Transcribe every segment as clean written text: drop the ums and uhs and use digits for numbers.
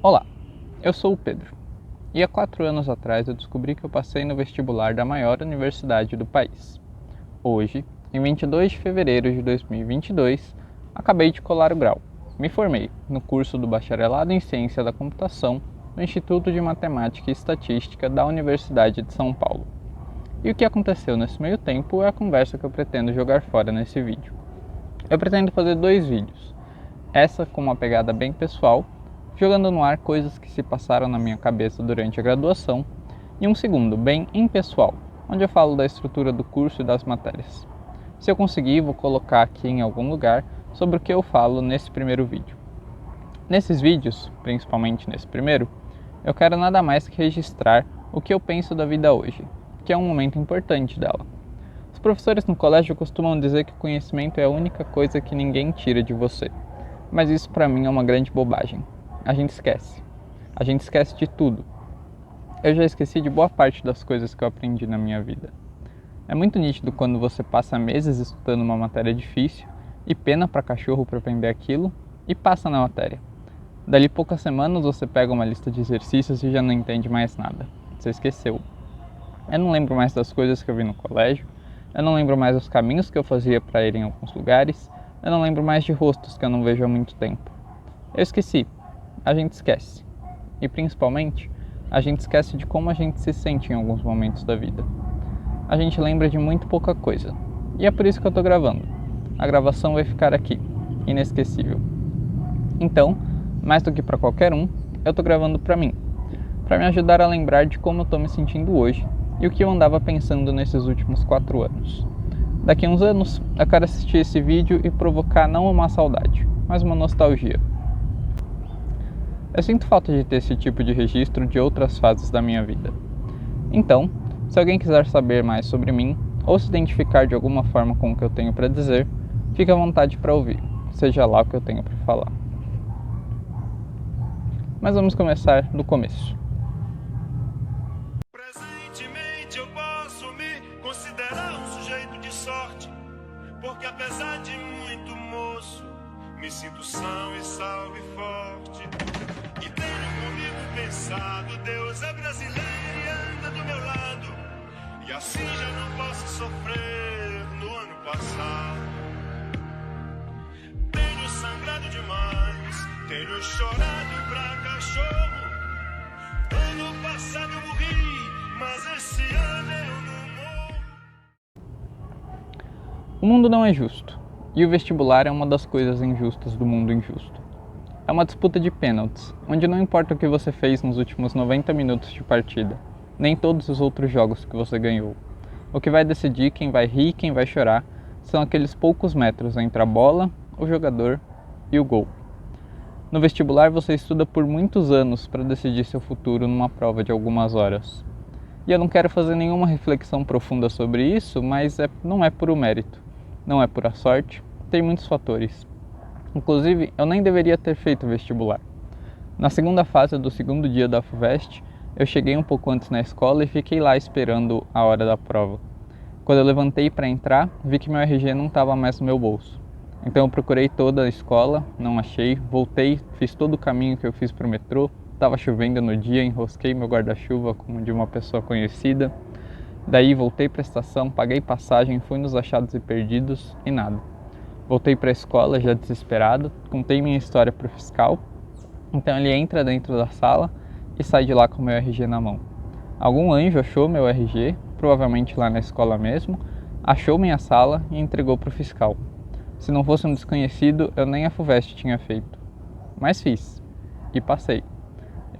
Olá, eu sou o Pedro, e há 4 anos atrás eu descobri que eu passei no vestibular da maior universidade do país. Hoje, em 22 de fevereiro de 2022, acabei de colar o grau. Me formei no curso do Bacharelado em Ciência da Computação no Instituto de Matemática e Estatística da Universidade de São Paulo. E o que aconteceu nesse meio tempo é a conversa que eu pretendo jogar fora nesse vídeo. Eu pretendo fazer 2 vídeos, essa com uma pegada bem pessoal, jogando no ar coisas que se passaram na minha cabeça durante a graduação, e um segundo, bem impessoal, onde eu falo da estrutura do curso e das matérias. Se eu conseguir, vou colocar aqui em algum lugar sobre o que eu falo nesse primeiro vídeo. Nesses vídeos, principalmente nesse primeiro, eu quero nada mais que registrar o que eu penso da vida hoje, que é um momento importante dela. Os professores no colégio costumam dizer que o conhecimento é a única coisa que ninguém tira de você, mas isso para mim é uma grande bobagem. A gente esquece de tudo. Eu já esqueci de boa parte das coisas que eu aprendi na minha vida. É muito nítido quando você passa meses estudando uma matéria difícil e pena para cachorro para aprender aquilo e passa na matéria. Dali poucas semanas você pega uma lista de exercícios e já não entende mais nada. Você esqueceu. Eu não lembro mais das coisas que eu vi no colégio, eu não lembro mais dos caminhos que eu fazia para ir em alguns lugares, eu não lembro mais de rostos que eu não vejo há muito tempo. Eu esqueci. A gente esquece. E principalmente, a gente esquece de como a gente se sente em alguns momentos da vida. A gente lembra de muito pouca coisa. E é por isso que eu tô gravando. A gravação vai ficar aqui, inesquecível. Então, mais do que para qualquer um, eu tô gravando para mim. Para me ajudar a lembrar de como eu tô me sentindo hoje e o que eu andava pensando nesses últimos 4 anos. Daqui a uns anos, eu quero assistir esse vídeo e provocar não uma saudade, mas uma nostalgia. Eu sinto falta de ter esse tipo de registro de outras fases da minha vida. Então, se alguém quiser saber mais sobre mim, ou se identificar de alguma forma com o que eu tenho para dizer, fique à vontade para ouvir, seja lá o que eu tenho para falar. Mas vamos começar do começo. Presentemente eu posso me considerar um sujeito de sorte, porque apesar de muito moço, me sinto são e salve forte. E tenho comigo pensado, Deus é brasileiro e anda do meu lado, e assim já não posso sofrer no ano passado. Tenho sangrado demais, tenho chorado pra cachorro. Ano passado eu morri, mas esse ano eu não morro. O mundo não é justo, e o vestibular é uma das coisas injustas do mundo injusto. É uma disputa de pênaltis, onde não importa o que você fez nos últimos 90 minutos de partida, nem todos os outros jogos que você ganhou. O que vai decidir quem vai rir e quem vai chorar são aqueles poucos metros entre a bola, o jogador e o gol. No vestibular você estuda por muitos anos para decidir seu futuro numa prova de algumas horas. E eu não quero fazer nenhuma reflexão profunda sobre isso, mas não é por mérito, não é pura sorte, tem muitos fatores. Inclusive, eu nem deveria ter feito vestibular. Na segunda fase do segundo dia da FUVEST, eu cheguei um pouco antes na escola e fiquei lá esperando a hora da prova. Quando eu levantei para entrar, vi que meu RG não estava mais no meu bolso. Então eu procurei toda a escola, não achei, voltei, fiz todo o caminho que eu fiz para o metrô, estava chovendo no dia, enrosquei meu guarda-chuva como de uma pessoa conhecida. Daí voltei para a estação, paguei passagem, fui nos achados e perdidos e nada. Voltei para a escola já desesperado, contei minha história para o fiscal, então ele entra dentro da sala e sai de lá com meu RG na mão. Algum anjo achou meu RG, provavelmente lá na escola mesmo, achou minha sala e entregou para o fiscal. Se não fosse um desconhecido, eu nem a FUVEST tinha feito. Mas fiz. E passei.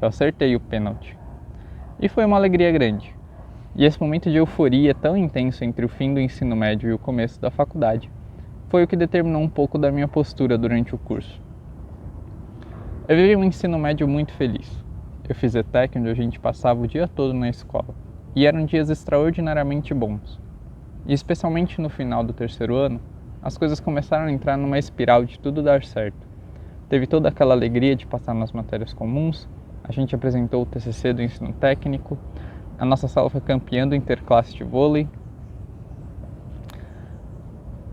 Eu acertei o pênalti. E foi uma alegria grande. E esse momento de euforia tão intenso entre o fim do ensino médio e o começo da faculdade foi o que determinou um pouco da minha postura durante o curso. Eu vivi um ensino médio muito feliz. Eu fiz ETEC, onde a gente passava o dia todo na escola. E eram dias extraordinariamente bons. E especialmente no final do 3º ano, as coisas começaram a entrar numa espiral de tudo dar certo. Teve toda aquela alegria de passar nas matérias comuns, a gente apresentou o TCC do ensino técnico, a nossa sala foi campeã do interclasse de vôlei.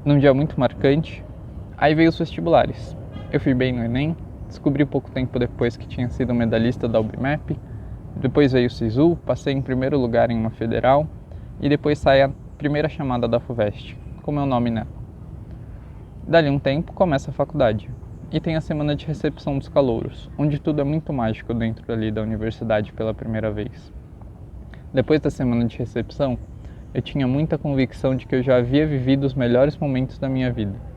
Num dia muito marcante, aí veio os vestibulares. Eu fui bem no Enem, Descobri pouco tempo depois que tinha sido medalhista da UBMEP, depois veio o SISU, passei em primeiro lugar em uma federal e depois saí a primeira chamada da FUVEST, com meu nome nela. Dali um tempo começa a faculdade e tem a semana de recepção dos calouros, onde tudo é muito mágico dentro ali da universidade pela primeira vez. Depois da semana de recepção, eu tinha muita convicção de que eu já havia vivido os melhores momentos da minha vida.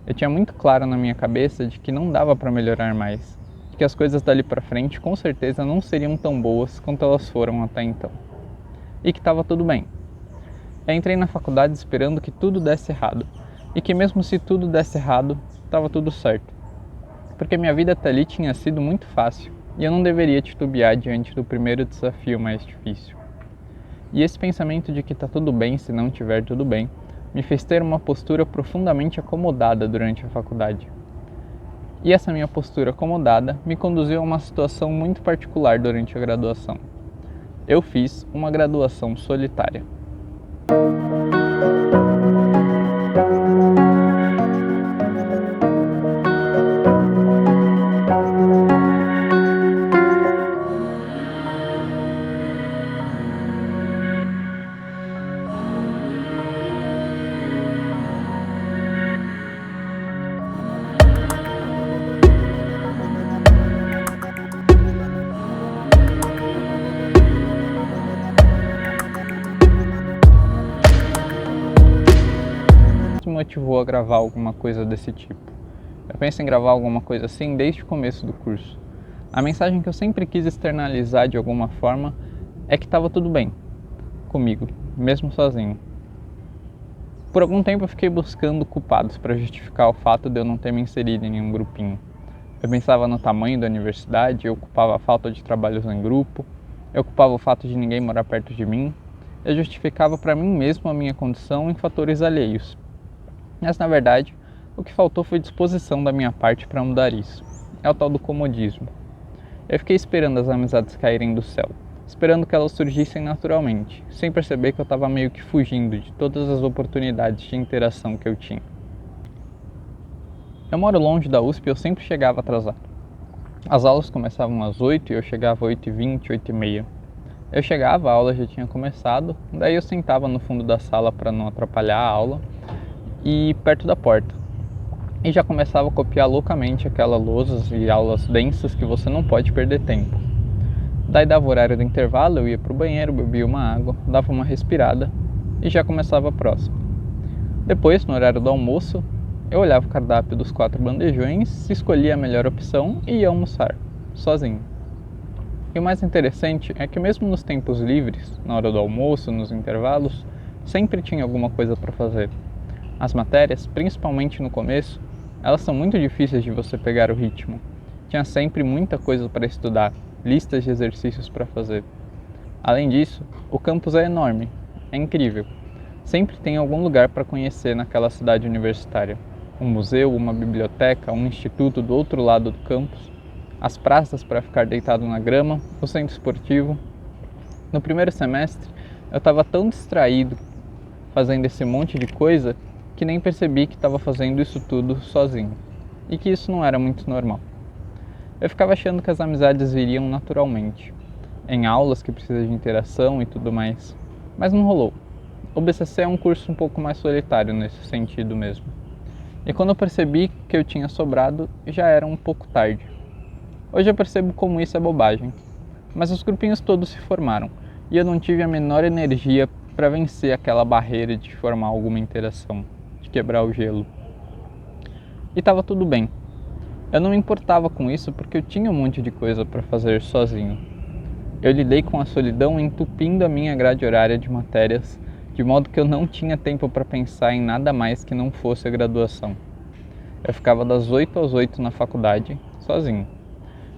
Eu tinha muito claro na minha cabeça de que não dava para melhorar mais, de que as coisas dali para frente com certeza não seriam tão boas quanto elas foram até então. E que estava tudo bem. Eu entrei na faculdade esperando que tudo desse errado, e que mesmo se tudo desse errado, estava tudo certo. Porque minha vida até ali tinha sido muito fácil, e eu não deveria titubear diante do primeiro desafio mais difícil. E esse pensamento de que está tudo bem se não estiver tudo bem, me fez ter uma postura profundamente acomodada durante a faculdade. E essa minha postura acomodada me conduziu a uma situação muito particular durante a graduação. Eu fiz uma graduação solitária. Me motivou a gravar alguma coisa desse tipo. Eu penso em gravar alguma coisa assim desde o começo do curso. A mensagem que eu sempre quis externalizar de alguma forma é que estava tudo bem comigo, mesmo sozinho. Por algum tempo eu fiquei buscando culpados para justificar o fato de eu não ter me inserido em nenhum grupinho. Eu pensava no tamanho da universidade, eu culpava a falta de trabalhos em grupo, eu culpava o fato de ninguém morar perto de mim, eu justificava para mim mesmo a minha condição em fatores alheios. Mas na verdade, o que faltou foi disposição da minha parte para mudar isso. É o tal do comodismo. Eu fiquei esperando as amizades caírem do céu, esperando que elas surgissem naturalmente, sem perceber que eu estava meio que fugindo de todas as oportunidades de interação que eu tinha. Eu moro longe da USP e eu sempre chegava atrasado. As aulas começavam às 8 e eu chegava às 8h20, 8h30. Eu chegava, a aula já tinha começado, daí eu sentava no fundo da sala para não atrapalhar a aula e perto da porta. E já começava a copiar loucamente aquelas lousas e aulas densas que você não pode perder tempo. Daí dava o horário do intervalo, eu ia pro banheiro, bebia uma água, dava uma respirada e já começava a próxima. Depois, no horário do almoço, eu olhava o cardápio dos 4 bandejões, escolhia a melhor opção e ia almoçar, sozinho. E o mais interessante é que mesmo nos tempos livres, na hora do almoço, nos intervalos, sempre tinha alguma coisa para fazer. As matérias, principalmente no começo, elas são muito difíceis de você pegar o ritmo. Tinha sempre muita coisa para estudar, listas de exercícios para fazer. Além disso, o campus é enorme, é incrível. Sempre tem algum lugar para conhecer naquela cidade universitária. Um museu, uma biblioteca, um instituto do outro lado do campus, as praças para ficar deitado na grama, o centro esportivo. No primeiro semestre, eu estava tão distraído fazendo esse monte de coisa que nem percebi que estava fazendo isso tudo sozinho, e que isso não era muito normal. Eu ficava achando que as amizades viriam naturalmente, em aulas que precisam de interação e tudo mais, mas não rolou. O BCC é um curso um pouco mais solitário nesse sentido mesmo. E quando eu percebi que eu tinha sobrado, já era um pouco tarde. Hoje eu percebo como isso é bobagem, mas os grupinhos todos se formaram, e eu não tive a menor energia para vencer aquela barreira de formar alguma interação, quebrar o gelo. E estava tudo bem. Eu não me importava com isso porque eu tinha um monte de coisa para fazer sozinho. Eu lidei com a solidão entupindo a minha grade horária de matérias, de modo que eu não tinha tempo para pensar em nada mais que não fosse a graduação. Eu ficava das 8 às 8 na faculdade, sozinho.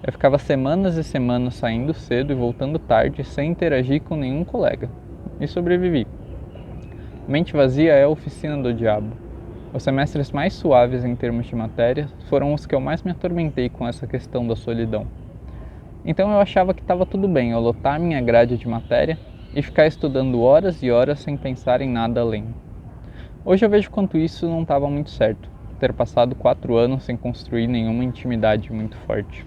Eu ficava semanas e semanas saindo cedo e voltando tarde sem interagir com nenhum colega. E sobrevivi. Mente vazia é a oficina do diabo. Os semestres mais suaves em termos de matéria foram os que eu mais me atormentei com essa questão da solidão. Então eu achava que estava tudo bem eu lotar minha grade de matéria e ficar estudando horas e horas sem pensar em nada além. Hoje eu vejo quanto isso não estava muito certo. ter passado 4 anos sem construir nenhuma intimidade muito forte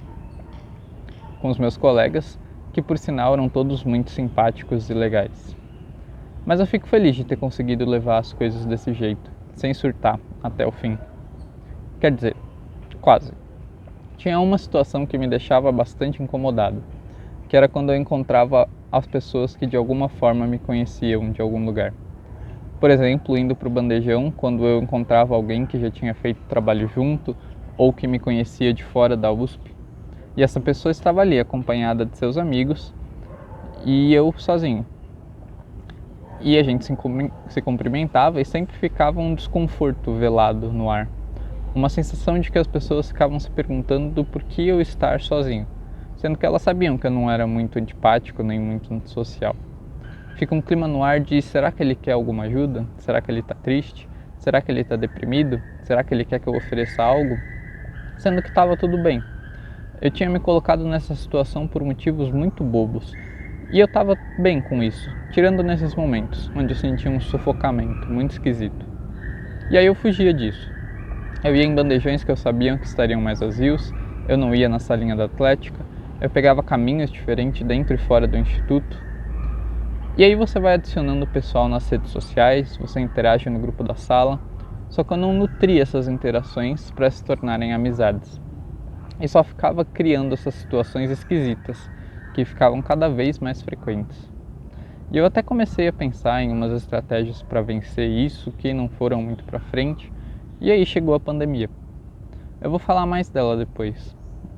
com os meus colegas, que por sinal eram todos muito simpáticos e legais. Mas eu fico feliz de ter conseguido levar as coisas desse jeito, sem surtar, até o fim. Quer dizer, quase. Tinha uma situação que me deixava bastante incomodado, que era quando eu encontrava as pessoas que de alguma forma me conheciam de algum lugar. Por exemplo, indo para o bandejão, quando eu encontrava alguém que já tinha feito trabalho junto ou que me conhecia de fora da USP, e essa pessoa estava ali acompanhada de seus amigos e eu sozinho. E a gente se cumprimentava e sempre ficava um desconforto velado no ar. Uma sensação de que as pessoas ficavam se perguntando do porquê eu estar sozinho, sendo que elas sabiam que eu não era muito antipático nem muito social. Fica um clima no ar de: será que ele quer alguma ajuda? Será que ele está triste? Será que ele está deprimido? Será que ele quer que eu ofereça algo? Sendo que estava tudo bem. Eu tinha me colocado nessa situação por motivos muito bobos. E eu estava bem com isso, tirando nesses momentos, onde eu sentia um sufocamento muito esquisito. E aí eu fugia disso. Eu ia em bandejões que eu sabia que estariam mais vazios, eu não ia na salinha da Atlética, eu pegava caminhos diferentes dentro e fora do instituto. E aí você vai adicionando o pessoal nas redes sociais, você interage no grupo da sala, só que eu não nutria essas interações para se tornarem amizades. E só ficava criando essas situações esquisitas, que ficavam cada vez mais frequentes. E eu até comecei a pensar em umas estratégias para vencer isso que não foram muito para frente, e aí chegou a pandemia. Eu vou falar mais dela depois,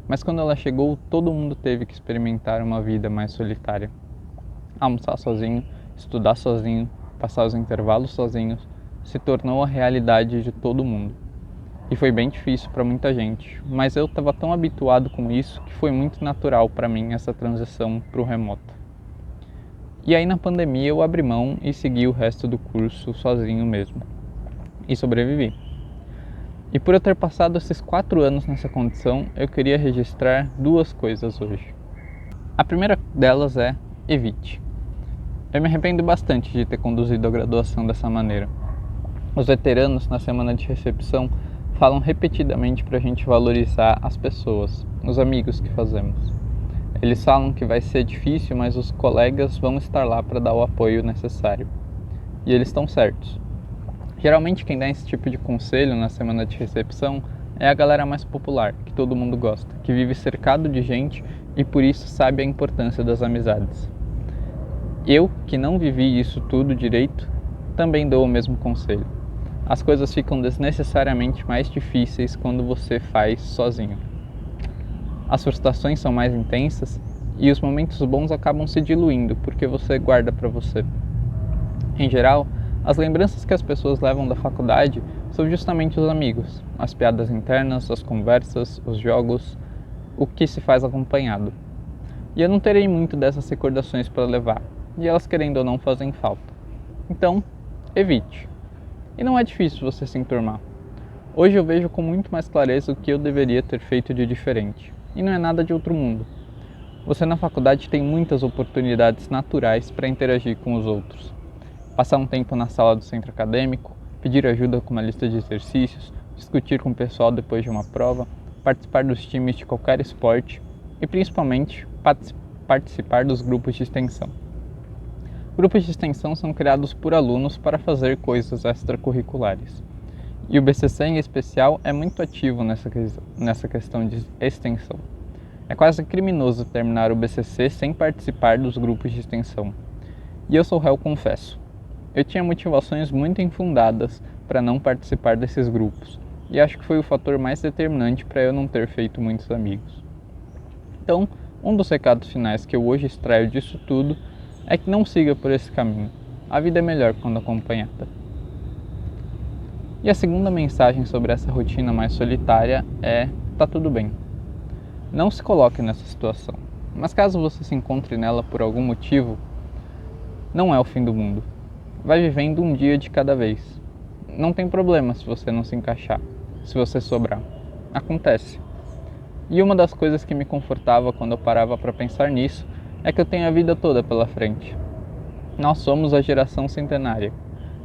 mas quando ela chegou, todo mundo teve que experimentar uma vida mais solitária. Almoçar sozinho, estudar sozinho, passar os intervalos sozinhos, se tornou a realidade de todo mundo. E foi bem difícil para muita gente, mas eu estava tão habituado com isso que foi muito natural para mim essa transição para o remoto. E aí na pandemia eu abri mão e segui o resto do curso sozinho mesmo. E sobrevivi. E por eu ter passado esses 4 anos nessa condição, eu queria registrar 2 coisas hoje. A primeira delas é: evite. Eu me arrependo bastante de ter conduzido a graduação dessa maneira. Os veteranos, na semana de recepção, falam repetidamente para a gente valorizar as pessoas, os amigos que fazemos. Eles falam que vai ser difícil, mas os colegas vão estar lá para dar o apoio necessário. E eles estão certos. Geralmente quem dá esse tipo de conselho na semana de recepção é a galera mais popular, que todo mundo gosta, que vive cercado de gente e por isso sabe a importância das amizades. Eu, que não vivi isso tudo direito, também dou o mesmo conselho. As coisas ficam desnecessariamente mais difíceis quando você faz sozinho. As frustrações são mais intensas e os momentos bons acabam se diluindo porque você guarda para você. Em geral, as lembranças que as pessoas levam da faculdade são justamente os amigos, as piadas internas, as conversas, os jogos, o que se faz acompanhado. E eu não terei muito dessas recordações para levar, e elas querendo ou não fazem falta. Então, evite. E não é difícil você se enturmar. Hoje eu vejo com muito mais clareza o que eu deveria ter feito de diferente. E não é nada de outro mundo. Você na faculdade tem muitas oportunidades naturais para interagir com os outros. Passar um tempo na sala do centro acadêmico, pedir ajuda com uma lista de exercícios, discutir com o pessoal depois de uma prova, participar dos times de qualquer esporte e principalmente participar dos grupos de extensão. Grupos de extensão são criados por alunos para fazer coisas extracurriculares. E o BCC em especial é muito ativo nessa questão de extensão. É quase criminoso terminar o BCC sem participar dos grupos de extensão. E eu sou réu, confesso. Eu tinha motivações muito infundadas para não participar desses grupos. E acho que foi o fator mais determinante para eu não ter feito muitos amigos. Então, um dos recados finais que eu hoje extraio disso tudo é que não siga por esse caminho. A vida é melhor quando acompanhada. E a segunda mensagem sobre essa rotina mais solitária é: tá tudo bem. Não se coloque nessa situação, mas caso você se encontre nela por algum motivo, não é o fim do mundo. Vai vivendo um dia de cada vez. Não tem problema se você não se encaixar, se você sobrar. Acontece. E uma das coisas que me confortava quando eu parava para pensar nisso é que eu tenho a vida toda pela frente. Nós somos a geração centenária.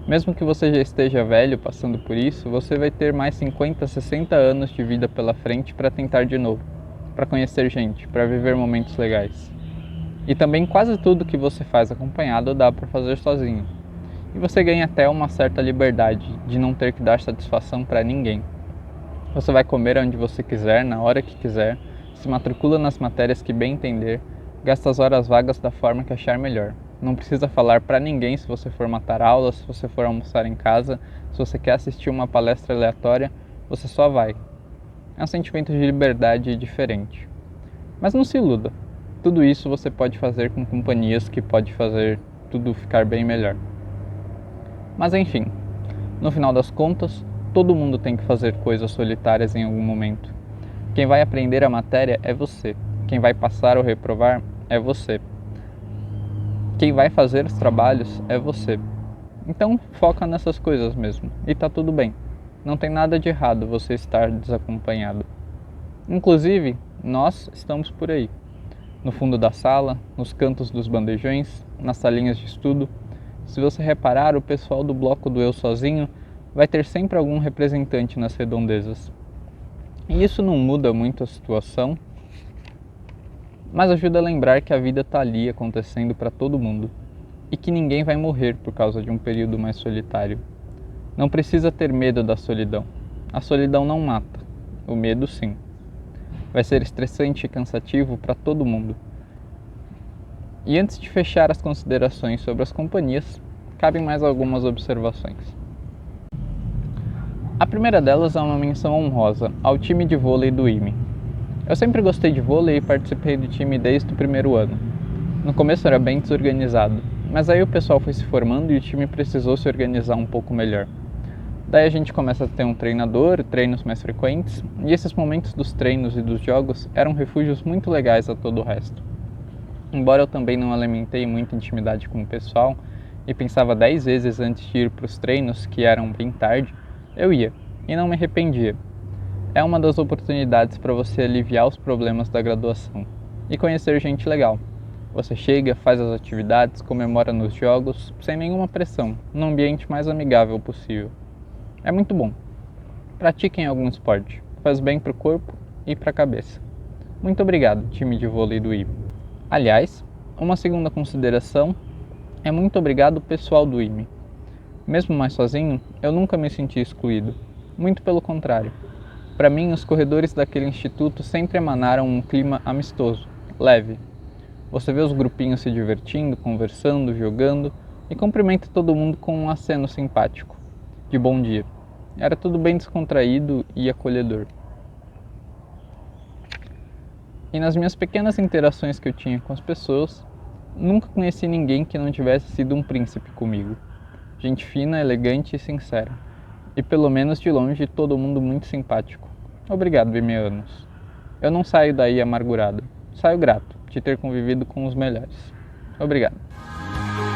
Mesmo que você já esteja velho passando por isso, você vai ter mais 50, 60 anos de vida pela frente para tentar de novo, para conhecer gente, para viver momentos legais. E também quase tudo que você faz acompanhado dá para fazer sozinho. E você ganha até uma certa liberdade de não ter que dar satisfação para ninguém. Você vai comer onde você quiser, na hora que quiser, se matricula nas matérias que bem entender, gasta as horas vagas da forma que achar melhor. Não precisa falar para ninguém se você for matar aulas, se você for almoçar em casa, se você quer assistir uma palestra aleatória, você só vai. É um sentimento de liberdade diferente. Mas não se iluda. Tudo isso você pode fazer com companhias que pode fazer tudo ficar bem melhor. Mas enfim, no final das contas, todo mundo tem que fazer coisas solitárias em algum momento. Quem vai aprender a matéria é você. Quem vai passar ou reprovar é você. Quem vai fazer os trabalhos é você. Então foca nessas coisas mesmo. E tá tudo bem. Não tem nada de errado você estar desacompanhado. Inclusive, nós estamos por aí. No fundo da sala, nos cantos dos bandejões, nas salinhas de estudo. Se você reparar, o pessoal do bloco do Eu Sozinho vai ter sempre algum representante nas redondezas. E isso não muda muito a situação, mas ajuda a lembrar que a vida está ali acontecendo para todo mundo e que ninguém vai morrer por causa de um período mais solitário. Não precisa ter medo da solidão. A solidão não mata, o medo sim. Vai ser estressante e cansativo para todo mundo. E antes de fechar as considerações sobre as companhias, cabem mais algumas observações. A primeira delas é uma menção honrosa ao time de vôlei do IME. Eu sempre gostei de vôlei e participei do time desde o primeiro ano. No começo era bem desorganizado, mas aí o pessoal foi se formando e o time precisou se organizar um pouco melhor. Daí a gente começa a ter um treinador, treinos mais frequentes, e esses momentos dos treinos e dos jogos eram refúgios muito legais a todo o resto. Embora eu também não alimentei muita intimidade com o pessoal e pensava 10 vezes antes de ir para os treinos, que eram bem tarde, eu ia, e não me arrependia. É uma das oportunidades para você aliviar os problemas da graduação e conhecer gente legal. Você chega, faz as atividades, comemora nos jogos, sem nenhuma pressão, num ambiente mais amigável possível. É muito bom. Pratiquem algum esporte, faz bem para o corpo e para a cabeça. Muito obrigado, time de vôlei do IME. Aliás, uma segunda consideração é muito obrigado pessoal do IME. Mesmo mais sozinho, eu nunca me senti excluído. Muito pelo contrário. Para mim, os corredores daquele instituto sempre emanaram um clima amistoso, leve. Você vê os grupinhos se divertindo, conversando, jogando e cumprimenta todo mundo com um aceno simpático, de bom dia. Era tudo bem descontraído e acolhedor. E nas minhas pequenas interações que eu tinha com as pessoas, nunca conheci ninguém que não tivesse sido um príncipe comigo. Gente fina, elegante e sincera. E pelo menos de longe todo mundo muito simpático. Obrigado, Bimeanos. Eu não saio daí amargurado. Saio grato de ter convivido com os melhores. Obrigado.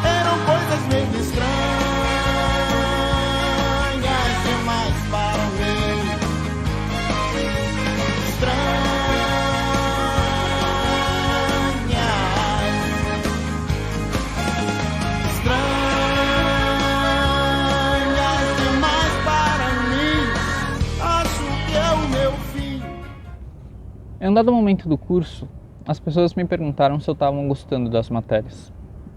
Eram coisas meio estranhas demais para mim. Estranhas demais para mim. Acho que é o meu fim. Em um dado momento do curso, as pessoas me perguntaram se eu estava gostando das matérias.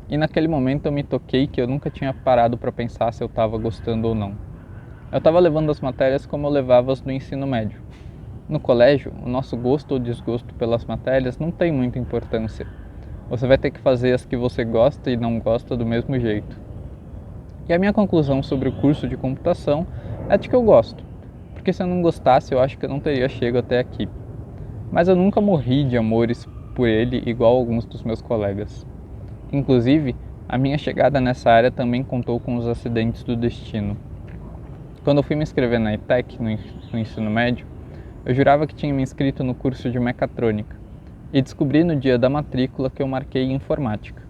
E naquele momento eu me toquei que eu nunca tinha parado para pensar se eu estava gostando ou não. Eu estava levando as matérias como eu levava-as no ensino médio. No colégio, o nosso gosto ou desgosto pelas matérias não tem muita importância. Você vai ter que fazer as que você gosta e não gosta do mesmo jeito. E a minha conclusão sobre o curso de computação é de que eu gosto, porque se eu não gostasse eu acho que eu não teria chegado até aqui. Mas eu nunca morri de amores por ele igual alguns dos meus colegas. Inclusive, a minha chegada nessa área também contou com os acidentes do destino. Quando eu fui me inscrever na ETEC, no ensino médio, eu jurava que tinha me inscrito no curso de mecatrônica e descobri no dia da matrícula que eu marquei informática.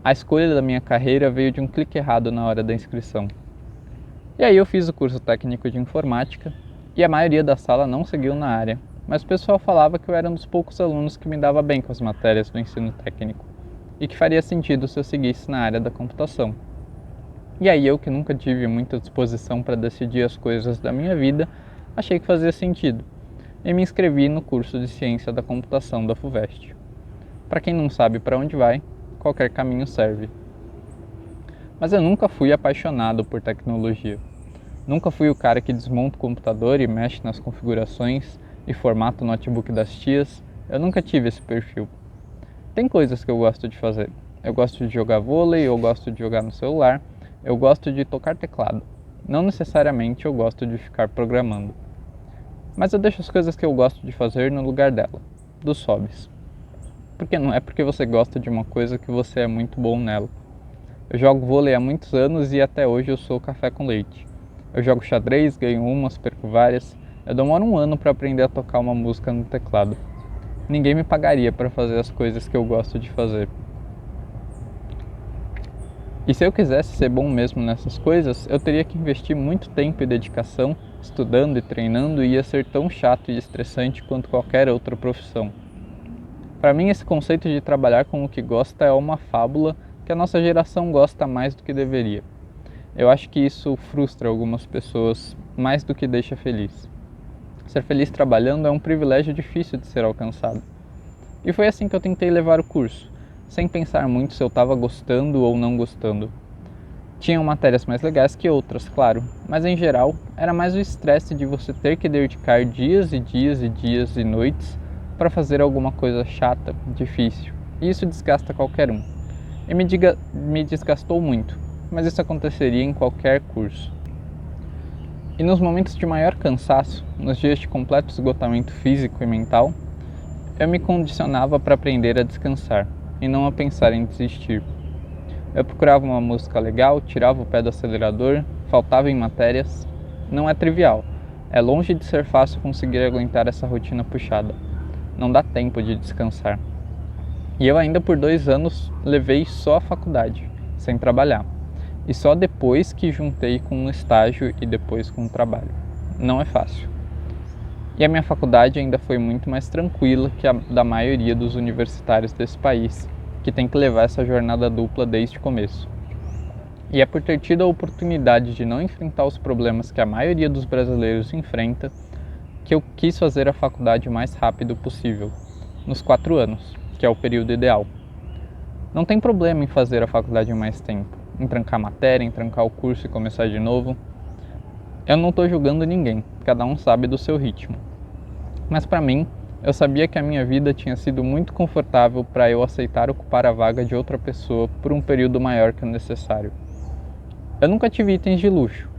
A escolha da minha carreira veio de um clique errado na hora da inscrição. E aí eu fiz o curso técnico de informática e a maioria da sala não seguiu na área, mas o pessoal falava que eu era um dos poucos alunos que me dava bem com as matérias do ensino técnico e que faria sentido se eu seguisse na área da computação. E aí eu, que nunca tive muita disposição para decidir as coisas da minha vida, achei que fazia sentido e me inscrevi no curso de Ciência da Computação da FUVEST. Para quem não sabe para onde vai, qualquer caminho serve. Mas eu nunca fui apaixonado por tecnologia. Nunca fui o cara que desmonta o computador e mexe nas configurações e formata o notebook das tias. Eu nunca tive esse perfil. Tem coisas que eu gosto de fazer. Eu gosto de jogar vôlei, eu gosto de jogar no celular, eu gosto de tocar teclado. Não necessariamente eu gosto de ficar programando. Mas eu deixo as coisas que eu gosto de fazer no lugar dela, dos hobbies. Porque não é porque você gosta de uma coisa que você é muito bom nela. Eu jogo vôlei há muitos anos e até hoje eu sou café com leite. Eu jogo xadrez, ganho umas, perco várias. Eu demoro 1 ano para aprender a tocar uma música no teclado. Ninguém me pagaria para fazer as coisas que eu gosto de fazer. E se eu quisesse ser bom mesmo nessas coisas, eu teria que investir muito tempo e dedicação, estudando e treinando, e ia ser tão chato e estressante quanto qualquer outra profissão. Para mim, esse conceito de trabalhar com o que gosta é uma fábula que a nossa geração gosta mais do que deveria. Eu acho que isso frustra algumas pessoas mais do que deixa feliz. Ser feliz trabalhando é um privilégio difícil de ser alcançado. E foi assim que eu tentei levar o curso, sem pensar muito se eu estava gostando ou não gostando. Tinham matérias mais legais que outras, claro, mas em geral era mais o estresse de você ter que dedicar dias e dias e dias e noites para fazer alguma coisa chata, difícil. E isso desgasta qualquer um. E me desgastou muito, mas isso aconteceria em qualquer curso. E nos momentos de maior cansaço, nos dias de completo esgotamento físico e mental, eu me condicionava para aprender a descansar e não a pensar em desistir. Eu procurava uma música legal, tirava o pé do acelerador, faltava em matérias. Não é trivial, é longe de ser fácil conseguir aguentar essa rotina puxada. Não dá tempo de descansar. E eu ainda por 2 anos levei só a faculdade, sem trabalhar. E só depois que juntei com um estágio e depois com um trabalho. Não é fácil. E a minha faculdade ainda foi muito mais tranquila que a da maioria dos universitários desse país, que tem que levar essa jornada dupla desde o começo. E é por ter tido a oportunidade de não enfrentar os problemas que a maioria dos brasileiros enfrenta, que eu quis fazer a faculdade o mais rápido possível, nos 4 anos, que é o período ideal. Não tem problema em fazer a faculdade em mais tempo, em trancar matéria, em trancar o curso e começar de novo. Eu não estou julgando ninguém, cada um sabe do seu ritmo. Mas para mim, eu sabia que a minha vida tinha sido muito confortável para eu aceitar ocupar a vaga de outra pessoa por um período maior que o necessário. Eu nunca tive itens de luxo,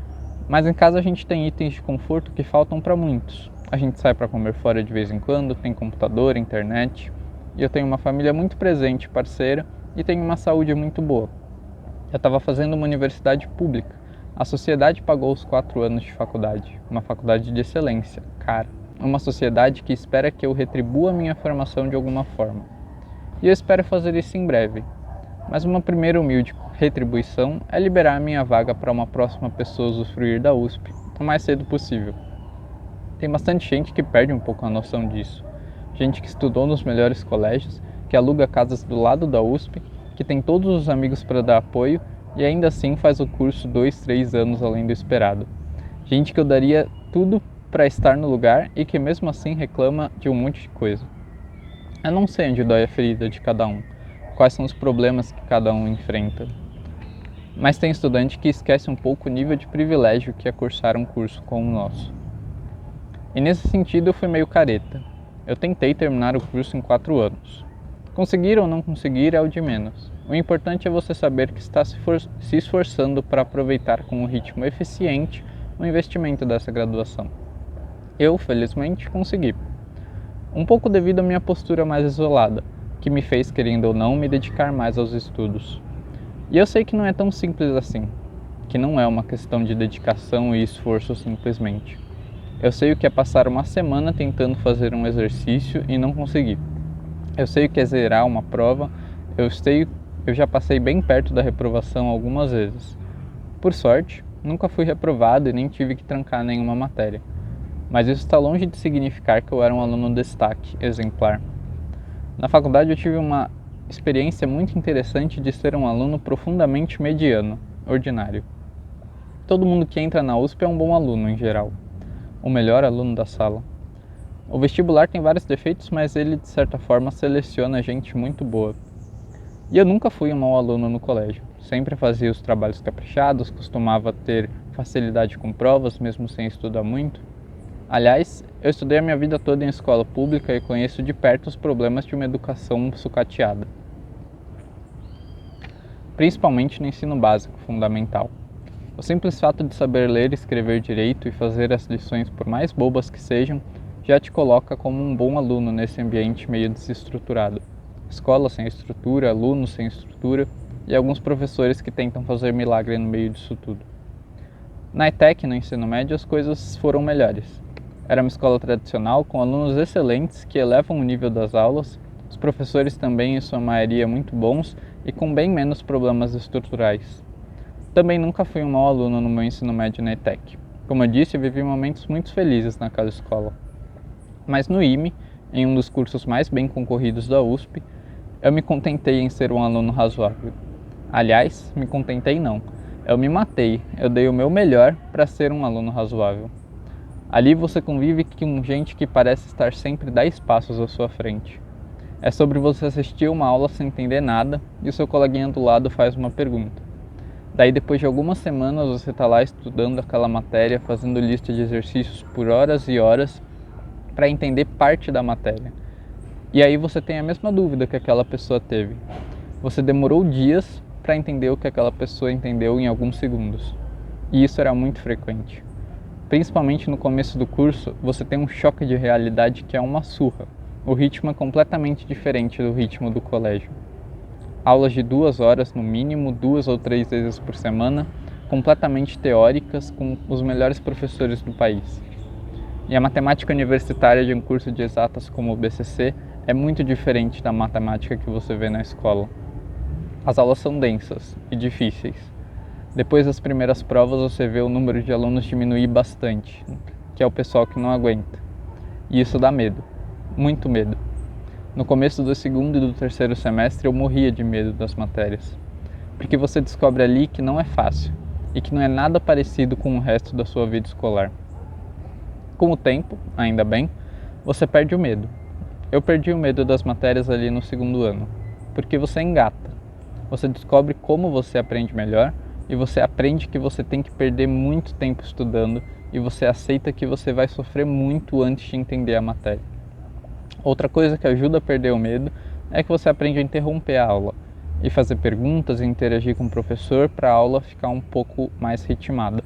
mas em casa a gente tem itens de conforto que faltam para muitos. A gente sai para comer fora de vez em quando, tem computador, internet, e eu tenho uma família muito presente, parceira, e tenho uma saúde muito boa. Eu estava fazendo uma universidade pública. A sociedade pagou os 4 anos de faculdade, uma faculdade de excelência, cara. Uma sociedade que espera que eu retribua minha formação de alguma forma. E eu espero fazer isso em breve. Mas uma primeira humilde retribuição é liberar minha vaga para uma próxima pessoa usufruir da USP o mais cedo possível. Tem bastante gente que perde um pouco a noção disso. Gente que estudou nos melhores colégios, que aluga casas do lado da USP, que tem todos os amigos para dar apoio e ainda assim faz o curso 2, 3 anos além do esperado. Gente que eu daria tudo para estar no lugar e que mesmo assim reclama de um monte de coisa. Eu não sei onde dói a ferida de cada um, quais são os problemas que cada um enfrenta. Mas tem estudante que esquece um pouco o nível de privilégio que é cursar um curso como o nosso. E nesse sentido eu fui meio careta. Eu tentei terminar o curso em 4 anos. Conseguir ou não conseguir é o de menos. O importante é você saber que está se esforçando para aproveitar com um ritmo eficiente o investimento dessa graduação. Eu, felizmente, consegui. Um pouco devido à minha postura mais isolada, que me fez, querendo ou não, me dedicar mais aos estudos. E eu sei que não é tão simples assim, que não é uma questão de dedicação e esforço simplesmente. Eu sei o que é passar uma semana tentando fazer um exercício e não conseguir. Eu sei o que é zerar uma prova, eu já passei bem perto da reprovação algumas vezes. Por sorte, nunca fui reprovado e nem tive que trancar nenhuma matéria. Mas isso está longe de significar que eu era um aluno destaque, exemplar. Na faculdade eu tive uma experiência muito interessante de ser um aluno profundamente mediano. ordinário. Todo mundo que entra na USP é um bom aluno em geral, o melhor aluno da sala. O vestibular tem vários defeitos, mas ele de certa forma seleciona gente muito boa. E eu nunca fui um mau aluno no colégio, sempre fazia os trabalhos caprichados, costumava ter facilidade com provas, mesmo sem estudar muito. Aliás, eu estudei a minha vida toda em escola pública e conheço de perto os problemas de uma educação sucateada. Principalmente no ensino básico, fundamental. O simples fato de saber ler, escrever direito e fazer as lições, por mais bobas que sejam, já te coloca como um bom aluno nesse ambiente meio desestruturado. Escola sem estrutura, alunos sem estrutura e alguns professores que tentam fazer milagre no meio disso tudo. Na ETEC, no ensino médio, as coisas foram melhores. Era uma escola tradicional com alunos excelentes que elevam o nível das aulas, os professores também em sua maioria muito bons e com bem menos problemas estruturais. Também nunca fui um mau aluno no meu ensino médio na ETEC. Como eu disse, eu vivi momentos muito felizes naquela escola. Mas no IME, em um dos cursos mais bem concorridos da USP, eu me contentei em ser um aluno razoável. Aliás, me contentei não. Eu me matei, eu dei o meu melhor para ser um aluno razoável. Ali você convive com gente que parece estar sempre 10 passos à sua frente. É sobre você assistir uma aula sem entender nada e o seu coleguinha do lado faz uma pergunta. Daí depois de algumas semanas você está lá estudando aquela matéria, fazendo lista de exercícios por horas e horas para entender parte da matéria. E aí você tem a mesma dúvida que aquela pessoa teve. Você demorou dias para entender o que aquela pessoa entendeu em alguns segundos. E isso era muito frequente. Principalmente no começo do curso, você tem um choque de realidade que é uma surra. O ritmo é completamente diferente do ritmo do colégio. Aulas de 2 horas no mínimo, 2 ou 3 vezes por semana, completamente teóricas, com os melhores professores do país. E a matemática universitária de um curso de exatas como o BCC é muito diferente da matemática que você vê na escola. As aulas são densas e difíceis. Depois das primeiras provas você vê o número de alunos diminuir bastante, que é o pessoal que não aguenta. E isso dá medo, muito medo. No começo do segundo e do terceiro semestre eu morria de medo das matérias, porque você descobre ali que não é fácil e que não é nada parecido com o resto da sua vida escolar. Com o tempo, ainda bem, você perde o medo. Eu perdi o medo das matérias ali no segundo ano, porque você engata. Você descobre como você aprende melhor e você aprende que você tem que perder muito tempo estudando e você aceita que você vai sofrer muito antes de entender a matéria. Outra coisa que ajuda a perder o medo é que você aprende a interromper a aula e fazer perguntas e interagir com o professor para a aula ficar um pouco mais ritmada.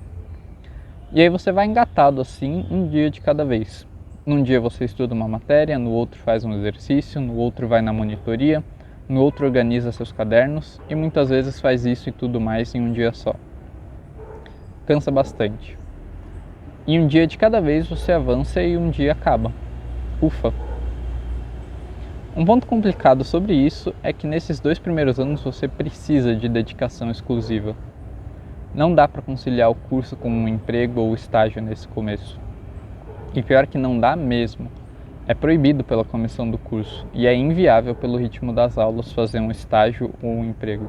E aí você vai engatado assim, um dia de cada vez. Num dia você estuda uma matéria, no outro faz um exercício, no outro vai na monitoria, no outro organiza seus cadernos e muitas vezes faz isso e tudo mais em um dia só. Cansa bastante. E um dia de cada vez você avança e um dia acaba. Ufa! Um ponto complicado sobre isso é que nesses 2 primeiros anos você precisa de dedicação exclusiva. Não dá para conciliar o curso com um emprego ou estágio nesse começo. E pior que não dá mesmo. É proibido pela comissão do curso e é inviável pelo ritmo das aulas fazer um estágio ou um emprego.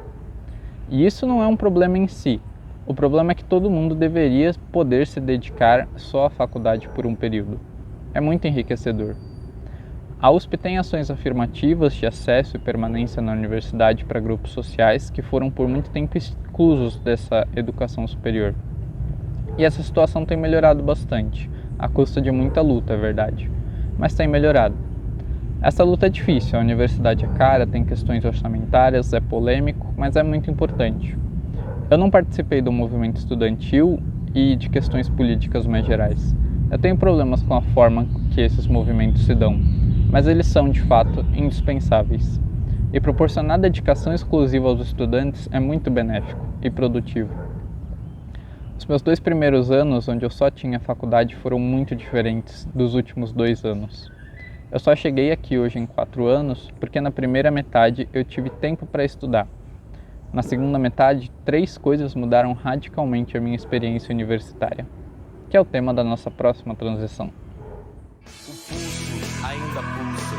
E isso não é um problema em si. O problema é que todo mundo deveria poder se dedicar só à faculdade por um período. É muito enriquecedor. A USP tem ações afirmativas de acesso e permanência na universidade para grupos sociais que foram por muito tempo exclusos dessa educação superior. E essa situação tem melhorado bastante, à custa de muita luta, é verdade, mas tem melhorado. Essa luta é difícil, a universidade é cara, tem questões orçamentárias, é polêmico, mas é muito importante. Eu não participei do movimento estudantil e de questões políticas mais gerais. Eu tenho problemas com a forma que esses movimentos se dão, mas eles são, de fato, indispensáveis. E proporcionar dedicação exclusiva aos estudantes é muito benéfico e produtivo. Os meus 2 primeiros anos, onde eu só tinha faculdade, foram muito diferentes dos últimos 2 anos. Eu só cheguei aqui hoje em 4 anos porque na primeira metade eu tive tempo para estudar. Na segunda metade, 3 coisas mudaram radicalmente a minha experiência universitária, que é o tema da nossa próxima transição. O pulso ainda pulsa.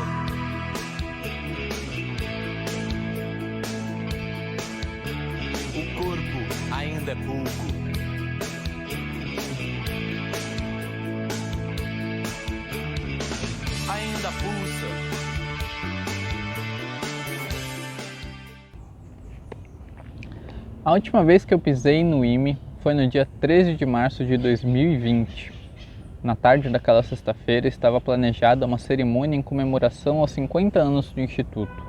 O corpo ainda é pouco. Ainda pulsa. A última vez que eu pisei no IME foi no dia 13 de março de 2020. Na tarde daquela sexta-feira estava planejada uma cerimônia em comemoração aos 50 anos do Instituto.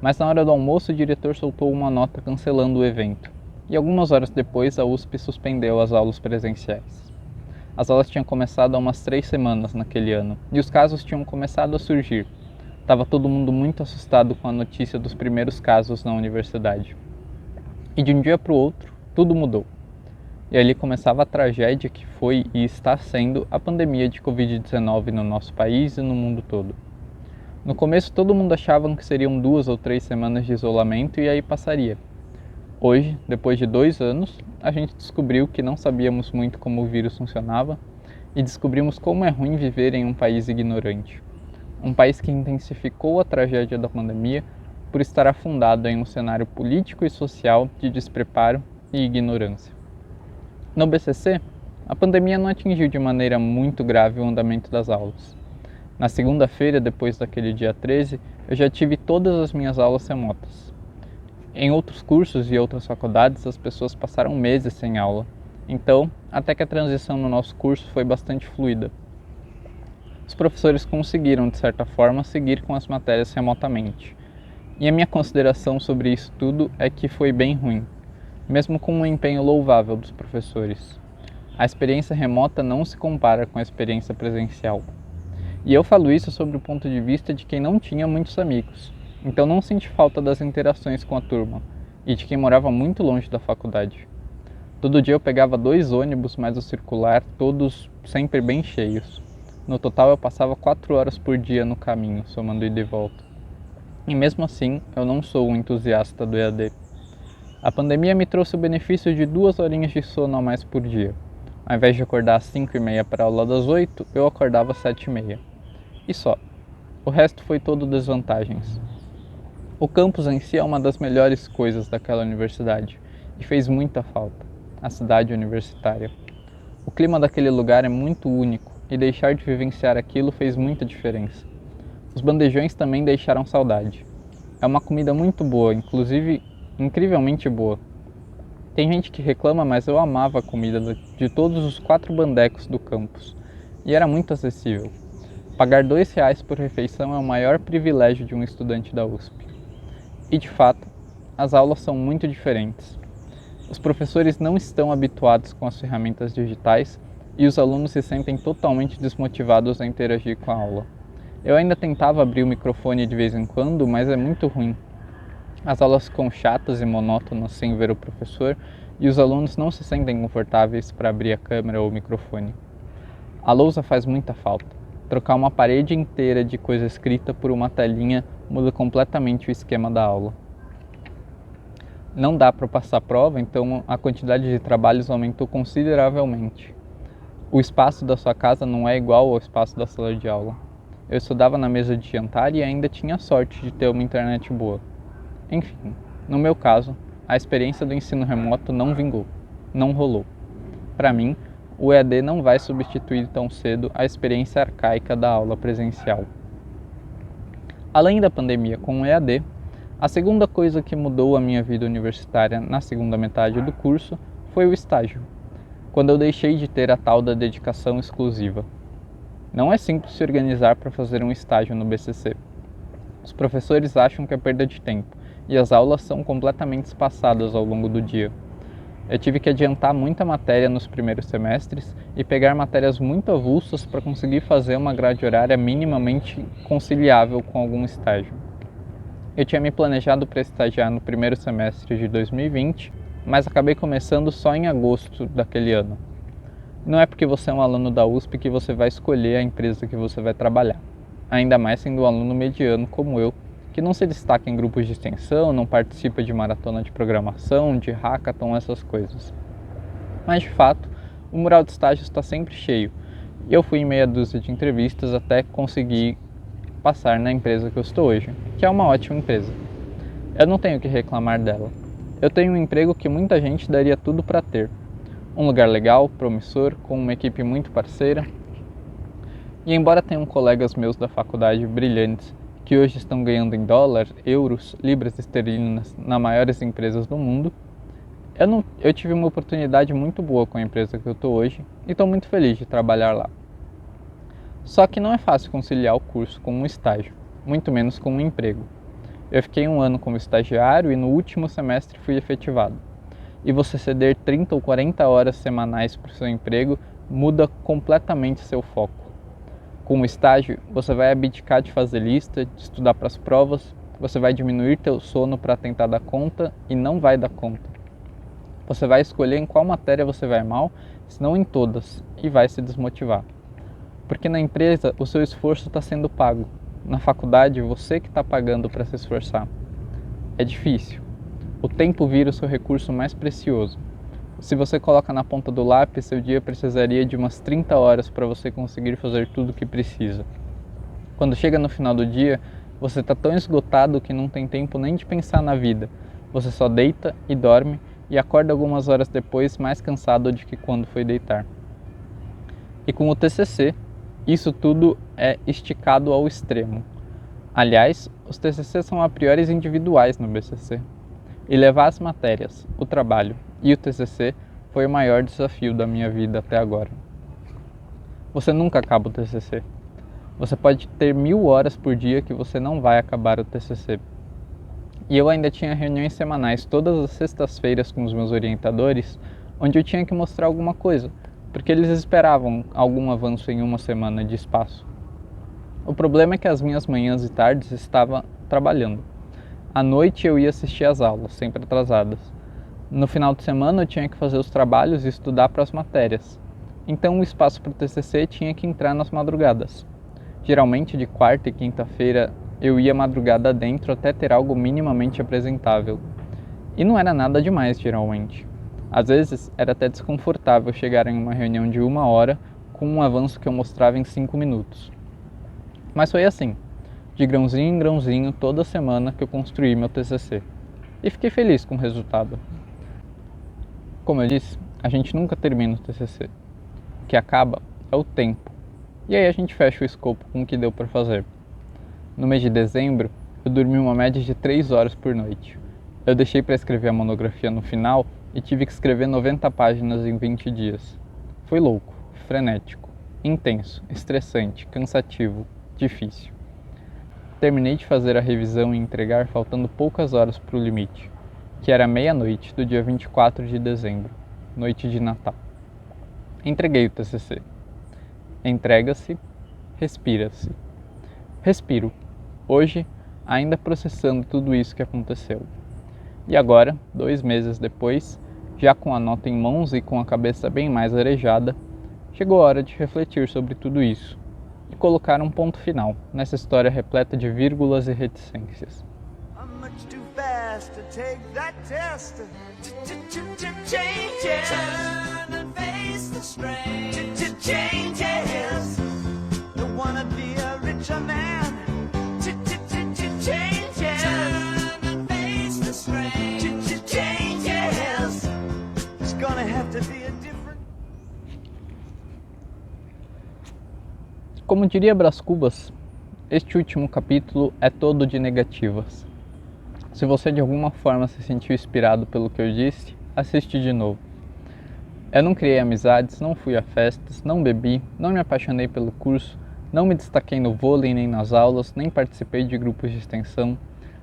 Mas na hora do almoço o diretor soltou uma nota cancelando o evento. E algumas horas depois a USP suspendeu as aulas presenciais. As aulas tinham começado há umas 3 semanas naquele ano e os casos tinham começado a surgir. Estava todo mundo muito assustado com a notícia dos primeiros casos na universidade. E de um dia para o outro, tudo mudou. E ali começava a tragédia que foi e está sendo a pandemia de Covid-19 no nosso país e no mundo todo. No começo todo mundo achava que seriam 2 ou 3 semanas de isolamento e aí passaria. Hoje, depois de 2 anos, a gente descobriu que não sabíamos muito como o vírus funcionava e descobrimos como é ruim viver em um país ignorante. Um país que intensificou a tragédia da pandemia por estar afundado em um cenário político e social de despreparo e ignorância. No BCC, a pandemia não atingiu de maneira muito grave o andamento das aulas. Na segunda-feira, depois daquele dia 13, eu já tive todas as minhas aulas remotas. Em outros cursos e outras faculdades, as pessoas passaram meses sem aula. Então, até que a transição no nosso curso foi bastante fluida. Os professores conseguiram, de certa forma, seguir com as matérias remotamente. E a minha consideração sobre isso tudo é que foi bem ruim, mesmo com um empenho louvável dos professores. A experiência remota não se compara com a experiência presencial. E eu falo isso sobre o ponto de vista de quem não tinha muitos amigos, então não senti falta das interações com a turma, e de quem morava muito longe da faculdade. Todo dia eu pegava 2 ônibus mais o circular, todos sempre bem cheios. No total eu passava 4 horas por dia no caminho, somando ida e volta. E mesmo assim, eu não sou um entusiasta do EAD. A pandemia me trouxe o benefício de 2 horinhas de sono a mais por dia. Ao invés de acordar às 5h30 para a aula das 8, eu acordava às 7h30. E só. O resto foi todo desvantagens. O campus em si é uma das melhores coisas daquela universidade e fez muita falta. A cidade universitária. O clima daquele lugar é muito único e deixar de vivenciar aquilo fez muita diferença. Os bandejões também deixaram saudade. É uma comida muito boa, inclusive incrivelmente boa. Tem gente que reclama, mas eu amava a comida de todos os 4 bandecos do campus. E era muito acessível. Pagar R$2 por refeição é o maior privilégio de um estudante da USP. E de fato, as aulas são muito diferentes. Os professores não estão habituados com as ferramentas digitais e os alunos se sentem totalmente desmotivados a interagir com a aula. Eu ainda tentava abrir o microfone de vez em quando, mas é muito ruim. As aulas ficam chatas e monótonas sem ver o professor e os alunos não se sentem confortáveis para abrir a câmera ou o microfone. A lousa faz muita falta. Trocar uma parede inteira de coisa escrita por uma telinha muda completamente o esquema da aula. Não dá para passar prova, então a quantidade de trabalhos aumentou consideravelmente. O espaço da sua casa não é igual ao espaço da sala de aula. Eu estudava na mesa de jantar e ainda tinha sorte de ter uma internet boa. Enfim, no meu caso, a experiência do ensino remoto não vingou, não rolou. Para mim, o EAD não vai substituir tão cedo a experiência arcaica da aula presencial. Além da pandemia com o EAD, a segunda coisa que mudou a minha vida universitária na segunda metade do curso foi o estágio, quando eu deixei de ter a tal da dedicação exclusiva. Não é simples se organizar para fazer um estágio no BCC. Os professores acham que é perda de tempo e as aulas são completamente espaçadas ao longo do dia. Eu tive que adiantar muita matéria nos primeiros semestres e pegar matérias muito avulsas para conseguir fazer uma grade horária minimamente conciliável com algum estágio. Eu tinha me planejado para estagiar no primeiro semestre de 2020, mas acabei começando só em agosto daquele ano. Não é porque você é um aluno da USP que você vai escolher a empresa que você vai trabalhar, ainda mais sendo um aluno mediano como eu, que não se destaca em grupos de extensão, não participa de maratona de programação, de hackathon, essas coisas. Mas de fato, o mural de estágio está sempre cheio, e eu fui em meia dúzia de entrevistas até conseguir passar na empresa que eu estou hoje, que é uma ótima empresa. Eu não tenho o que reclamar dela. Eu tenho um emprego que muita gente daria tudo para ter. Um lugar legal, promissor, com uma equipe muito parceira. E embora tenham colegas meus da faculdade brilhantes que hoje estão ganhando em dólar, euros, libras esterlinas nas maiores empresas do mundo, eu tive uma oportunidade muito boa com a empresa que eu estou hoje e estou muito feliz de trabalhar lá. Só que não é fácil conciliar o curso com um estágio, muito menos com um emprego. Eu fiquei 1 ano como estagiário e no último semestre fui efetivado. E você ceder 30 ou 40 horas semanais para o seu emprego muda completamente seu foco. Com o estágio, você vai abdicar de fazer lista, de estudar para as provas, você vai diminuir teu sono para tentar dar conta e não vai dar conta. Você vai escolher em qual matéria você vai mal, se não em todas, e vai se desmotivar. Porque na empresa o seu esforço está sendo pago. Na faculdade, você que está pagando para se esforçar. É difícil. O tempo vira o seu recurso mais precioso. Se você coloca na ponta do lápis, seu dia precisaria de umas 30 horas para você conseguir fazer tudo o que precisa. Quando chega no final do dia, você está tão esgotado que não tem tempo nem de pensar na vida. Você só deita e dorme e acorda algumas horas depois mais cansado do que quando foi deitar. E com o TCC, isso tudo é esticado ao extremo. Aliás, os TCC são a priori individuais no BCC. E levar as matérias, o trabalho e o TCC foi o maior desafio da minha vida até agora. Você nunca acaba o TCC. Você pode ter 1000 horas por dia que você não vai acabar o TCC. E eu ainda tinha reuniões semanais todas as sextas-feiras com os meus orientadores, onde eu tinha que mostrar alguma coisa, porque eles esperavam algum avanço em 1 semana de espaço. O problema é que as minhas manhãs e tardes estava trabalhando. À noite eu ia assistir às aulas, sempre atrasadas. No final de semana eu tinha que fazer os trabalhos e estudar para as matérias. Então o espaço para o TCC tinha que entrar nas madrugadas. Geralmente de quarta e quinta-feira eu ia madrugada dentro até ter algo minimamente apresentável. E não era nada demais, geralmente. Às vezes era até desconfortável chegar em uma reunião de 1 hora com um avanço que eu mostrava em 5 minutos. Mas foi assim, de grãozinho em grãozinho, toda semana que eu construí meu TCC. E fiquei feliz com o resultado. Como eu disse, a gente nunca termina o TCC. O que acaba é o tempo. E aí a gente fecha o escopo com o que deu para fazer. No mês de dezembro, eu dormi uma média de 3 horas por noite. Eu deixei para escrever a monografia no final e tive que escrever 90 páginas em 20 dias. Foi louco, frenético, intenso, estressante, cansativo, difícil. Terminei de fazer a revisão e entregar faltando poucas horas para o limite, que era meia-noite do dia 24 de dezembro, noite de Natal. Entreguei o TCC. Entrega-se, respira-se. Respiro. Hoje, ainda processando tudo isso que aconteceu. E agora, 2 meses depois, já com a nota em mãos e com a cabeça bem mais arejada, chegou a hora de refletir sobre tudo isso e colocar um ponto final nessa história repleta de vírgulas e reticências. I'm much too fast to take that test. Changes. Turn and face the strain. Changes. Don't wanna be a richer man. Changes. Turn and face the strain. Changes. It's gonna have to be a different. Como diria Brás Cubas, este último capítulo é todo de negativas. Se você de alguma forma se sentiu inspirado pelo que eu disse, assiste de novo. Eu não criei amizades, não fui a festas, não bebi, não me apaixonei pelo curso, não me destaquei no vôlei nem nas aulas, nem participei de grupos de extensão,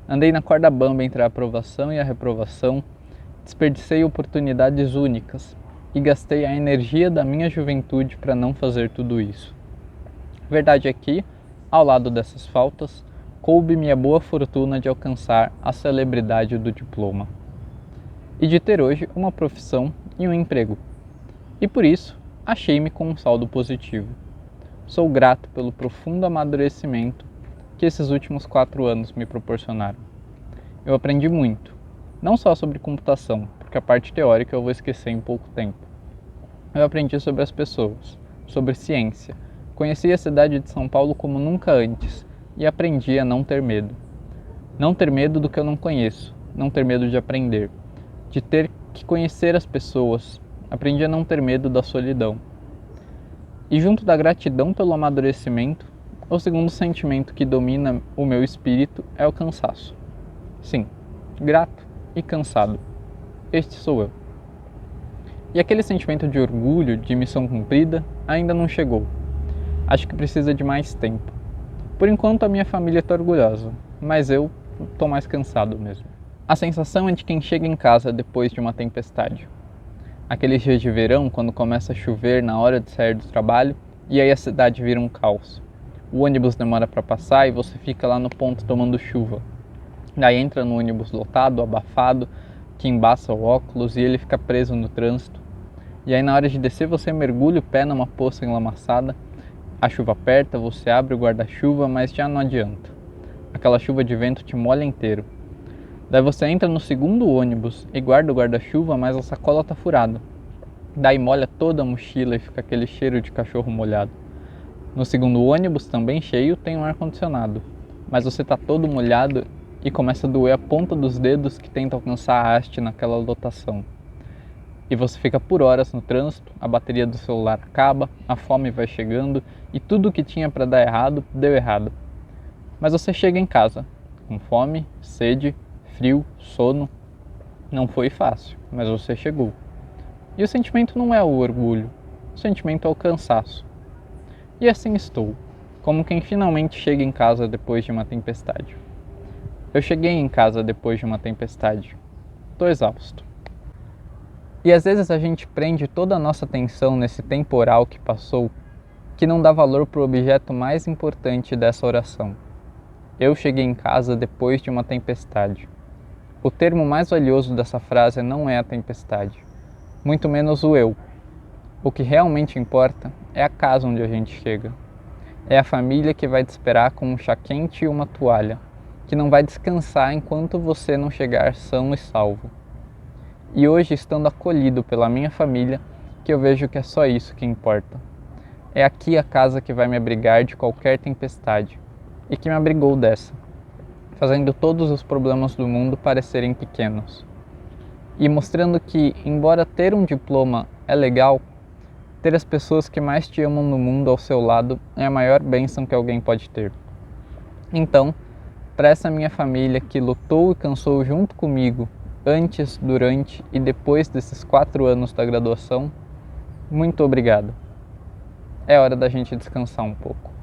andei na corda bamba entre a aprovação e a reprovação, desperdicei oportunidades únicas e gastei a energia da minha juventude para não fazer tudo isso. Verdade é que, ao lado dessas faltas, coube-me a boa fortuna de alcançar a celebridade do diploma e de ter hoje uma profissão e um emprego. E por isso, achei-me com um saldo positivo. Sou grato pelo profundo amadurecimento que esses últimos 4 anos me proporcionaram. Eu aprendi muito, não só sobre computação, porque a parte teórica eu vou esquecer em pouco tempo. Eu aprendi sobre as pessoas, sobre ciência, conheci a cidade de São Paulo como nunca antes e aprendi a não ter medo. Não ter medo do que eu não conheço, não ter medo de aprender, de ter que conhecer as pessoas, aprendi a não ter medo da solidão. E junto da gratidão pelo amadurecimento, o segundo sentimento que domina o meu espírito é o cansaço. Sim, grato e cansado. Este sou eu. E aquele sentimento de orgulho, de missão cumprida, ainda não chegou. Acho que precisa de mais tempo. Por enquanto a minha família está orgulhosa, mas eu estou mais cansado mesmo. A sensação é de quem chega em casa depois de uma tempestade. Aqueles dias de verão, quando começa a chover na hora de sair do trabalho, e aí a cidade vira um caos. O ônibus demora para passar e você fica lá no ponto tomando chuva. Daí entra no ônibus lotado, abafado, que embaça o óculos e ele fica preso no trânsito. E aí na hora de descer você mergulha o pé numa poça enlamaçada, a chuva aperta, você abre o guarda-chuva, mas já não adianta. Aquela chuva de vento te molha inteiro. Daí você entra no segundo ônibus e guarda o guarda-chuva, mas a sacola tá furada. Daí molha toda a mochila e fica aquele cheiro de cachorro molhado. No segundo ônibus, também cheio, tem um ar-condicionado, mas você tá todo molhado e começa a doer a ponta dos dedos que tenta alcançar a haste naquela lotação. E você fica por horas no trânsito, a bateria do celular acaba, a fome vai chegando e tudo o que tinha para dar errado, deu errado. Mas você chega em casa, com fome, sede, frio, sono. Não foi fácil, mas você chegou. E o sentimento não é o orgulho, o sentimento é o cansaço. E assim estou, como quem finalmente chega em casa depois de uma tempestade. Eu cheguei em casa depois de uma tempestade. Estou exausto. E às vezes a gente prende toda a nossa atenção nesse temporal que passou, que não dá valor para o objeto mais importante dessa oração. Eu cheguei em casa depois de uma tempestade. O termo mais valioso dessa frase não é a tempestade, muito menos o eu. O que realmente importa é a casa onde a gente chega. É a família que vai te esperar com um chá quente e uma toalha, que não vai descansar enquanto você não chegar são e salvo. E hoje, estando acolhido pela minha família, que eu vejo que é só isso que importa. É aqui a casa que vai me abrigar de qualquer tempestade, e que me abrigou dessa, fazendo todos os problemas do mundo parecerem pequenos. E mostrando que, embora ter um diploma é legal, ter as pessoas que mais te amam no mundo ao seu lado é a maior bênção que alguém pode ter. Então, para essa minha família que lutou e cansou junto comigo, antes, durante e depois desses 4 anos da graduação, muito obrigado. É hora da gente descansar um pouco.